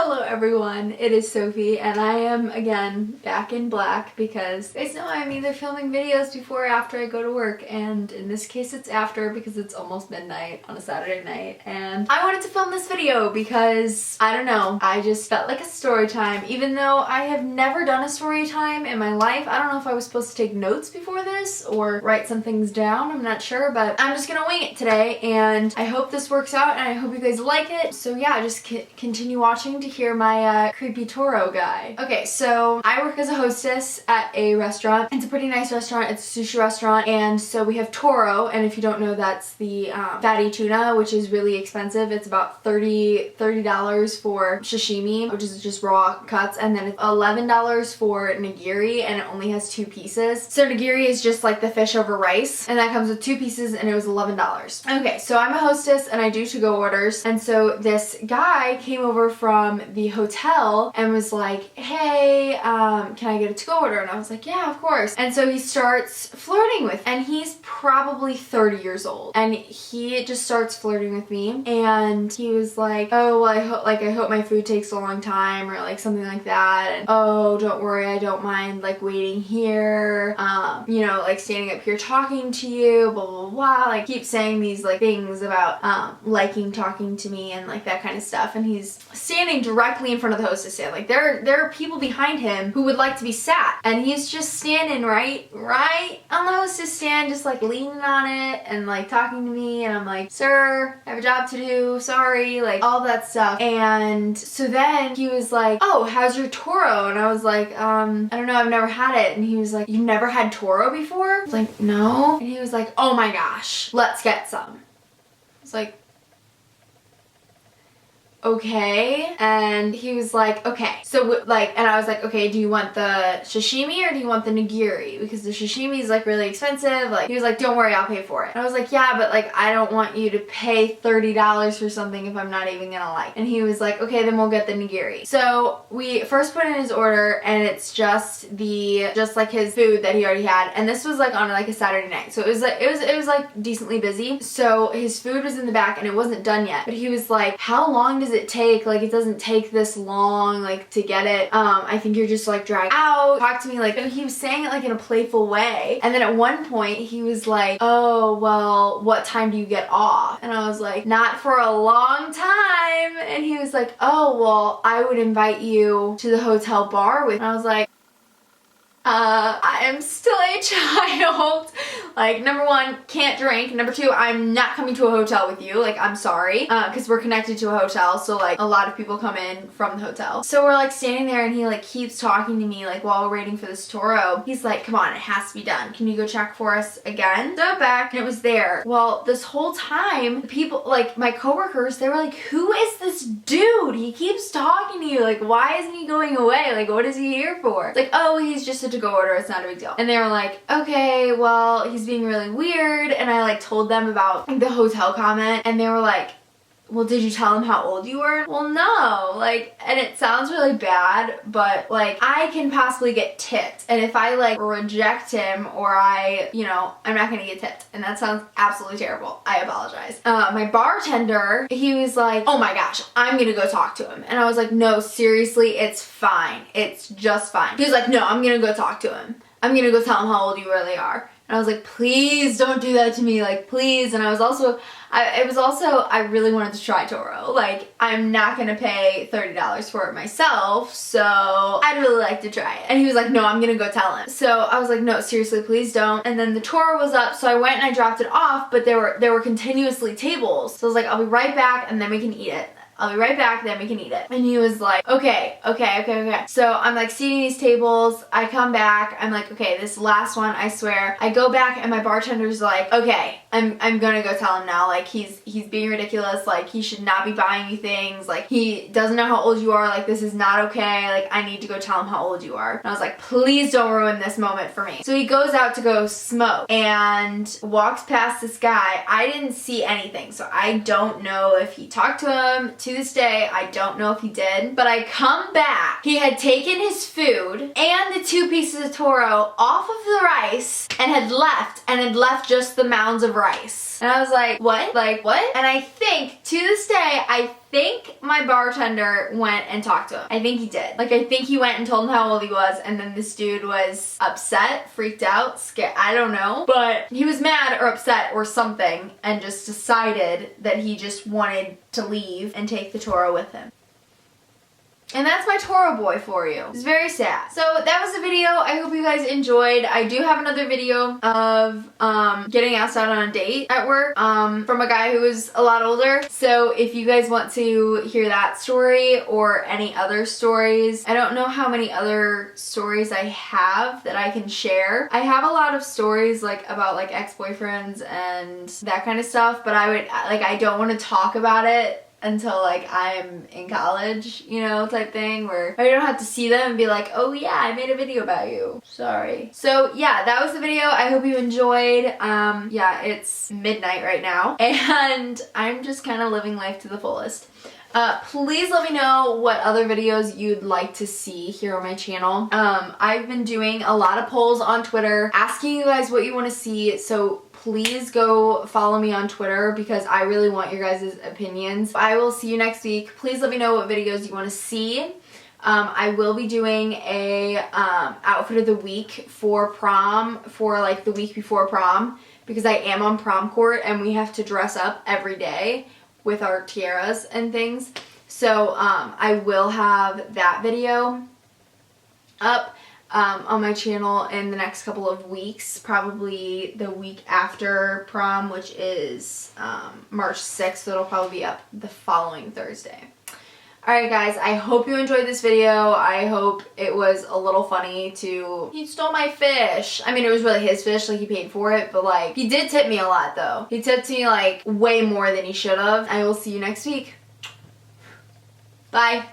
Hello everyone, it is Sophie and I am again back in black because you guys know I'm either filming videos before or after I go to work, and in this case it's after because it's almost midnight on a Saturday night and I wanted to film this video because I don't know, I just felt like a story time. Even though I have never done a story time in my life, I don't know if I was supposed to take notes before this or write some things down, I'm not sure, but I'm just gonna wing it today and I hope this works out and I hope you guys like it. So yeah, just continue watching to hear my creepy Toro guy. Okay, so I work as a hostess at a restaurant. It's a pretty nice restaurant. It's a sushi restaurant, and so we have Toro, and if you don't know, that's the fatty tuna, which is really expensive. It's about $30 for sashimi, which is just raw cuts, and then it's $11 for nigiri, and it only has 2 pieces. So nigiri is just like the fish over rice, and that comes with 2 pieces, and it was $11. Okay, so I'm a hostess, and I do to-go orders, and so this guy came over from the hotel and was like, hey, can I get a to-go order? And I was like, yeah, of course. And so he starts flirting with, and he's probably 30 years old, and he just starts flirting with me, and he was like, oh, well, I hope my food takes a long time, or like something like that, and oh, don't worry, I don't mind like waiting here, you know, like standing up here talking to you, blah blah blah, like keep saying these like things about liking talking to me and like that kind of stuff. And he's standing directly in front of the hostess stand. Like there are people behind him who would like to be sat, and he's just standing right on the hostess stand, just like leaning on it and like talking to me, and I'm like, sir, I have a job to do, sorry, like all that stuff. And so then he was like, oh, how's your Toro? And I was like, I don't know, I've never had it. And he was like, you've never had Toro before? I was like, no. And he was like, oh my gosh, let's get some. I was like, okay. And he was like, okay, so like, and I was like, okay, do you want the sashimi or do you want the nigiri? Because the sashimi is like really expensive. Like, he was like, don't worry, I'll pay for it. And I was like, yeah, but like, I don't want you to pay $30 for something if I'm not even gonna like. And he was like, okay, then we'll get the nigiri. So we first put in his order, and it's just like his food that he already had. And this was like on like a Saturday night, so it was like decently busy. So his food was in the back and it wasn't done yet. But he was like, how long does it take? Like, it doesn't take this long, like, to get it. I think you're just like dragged out. Talk to me, like, he was saying it like in a playful way. And then at one point he was like, oh, well, what time do you get off? And I was like, not for a long time. And he was like, oh, well, I would invite you to the hotel bar with. And I was like, I am still a child. Like, number 1, can't drink. Number 2, I'm not coming to a hotel with you. Like, I'm sorry. Because we're connected to a hotel, so like a lot of people come in from the hotel. So we're like standing there, and he like keeps talking to me like while we're waiting for this Toro. He's like, come on, it has to be done. Can you go check for us again? So back, and it was there. Well, this whole time, the people, like my coworkers, they were like, who is this dude? He keeps talking to you. Like, why isn't he going away? Like, what is he here for? It's like, oh, he's just a to-go order. It's not a big deal. And they were like, okay, well, he's being really weird. And I like told them about the hotel comment, and they were like, well, did you tell him how old you were? Well, no. Like, and it sounds really bad, but like, I can possibly get tipped. And if I like reject him, or I, you know, I'm not gonna get tipped. And that sounds absolutely terrible. I apologize. My bartender, he was like, oh my gosh, I'm gonna go talk to him. And I was like, no, seriously, it's fine. It's just fine. He was like, no, I'm gonna go talk to him. I'm gonna go tell him how old you really are. And I was like, please don't do that to me, like, please. And I really wanted to try Toro. Like, I'm not gonna pay $30 for it myself, so I'd really like to try it. And he was like, no, I'm gonna go tell him. So I was like, no, seriously, please don't. And then the Toro was up, so I went and I dropped it off, but there were continuously tables. So I was like, I'll be right back, and then we can eat it. I'll be right back, then we can eat it. And he was like, okay. So I'm like seating these tables, I come back, I'm like, okay, this last one, I swear. I go back, and my bartender's like, okay, I'm gonna go tell him now, like, he's being ridiculous, like, he should not be buying you things, like, he doesn't know how old you are, like, this is not okay, like, I need to go tell him how old you are. And I was like, please don't ruin this moment for me. So he goes out to go smoke, and walks past this guy. I didn't see anything, so I don't know if he talked to him. To this day, I don't know if he did, but I come back. He had taken his food and the 2 pieces of Toro off of the rice and had left just the mounds of rice. And I was like, what? Like, what? And I think, to this day, I think my bartender went and talked to him. I think he did. Like, I think he went and told him how old he was, and then this dude was upset, freaked out, scared, I don't know. But he was mad or upset or something, and just decided that he just wanted to leave and take the Toro with him. And that's my Toro boy for you. It's very sad. So that was the video. I hope you guys enjoyed. I do have another video of getting asked out on a date at work from a guy who is a lot older. So if you guys want to hear that story or any other stories, I don't know how many other stories I have that I can share. I have a lot of stories like about like ex-boyfriends and that kind of stuff, but I don't want to talk about it until like I'm in college, you know, type thing, where I don't have to see them and be like, oh yeah, I made a video about you. Sorry. So yeah, that was the video. I hope you enjoyed. Yeah, it's midnight right now and I'm just kind of living life to the fullest. Please let me know what other videos you'd like to see here on my channel. I've been doing a lot of polls on Twitter asking you guys what you want to see, so please go follow me on Twitter because I really want your guys' opinions. I will see you next week. Please let me know what videos you want to see. I will be doing a outfit of the week for prom, for like the week before prom, because I am on prom court and we have to dress up every day with our tiaras and things. So I will have that video up on my channel in the next couple of weeks, probably the week after prom, which is March 6th, so it'll probably be up the following Thursday. Alright guys, I hope you enjoyed this video. I hope it was a little funny to... He stole my fish. I mean, it was really his fish, like he paid for it, but like, he did tip me a lot though. He tipped me like way more than he should have. I will see you next week. Bye.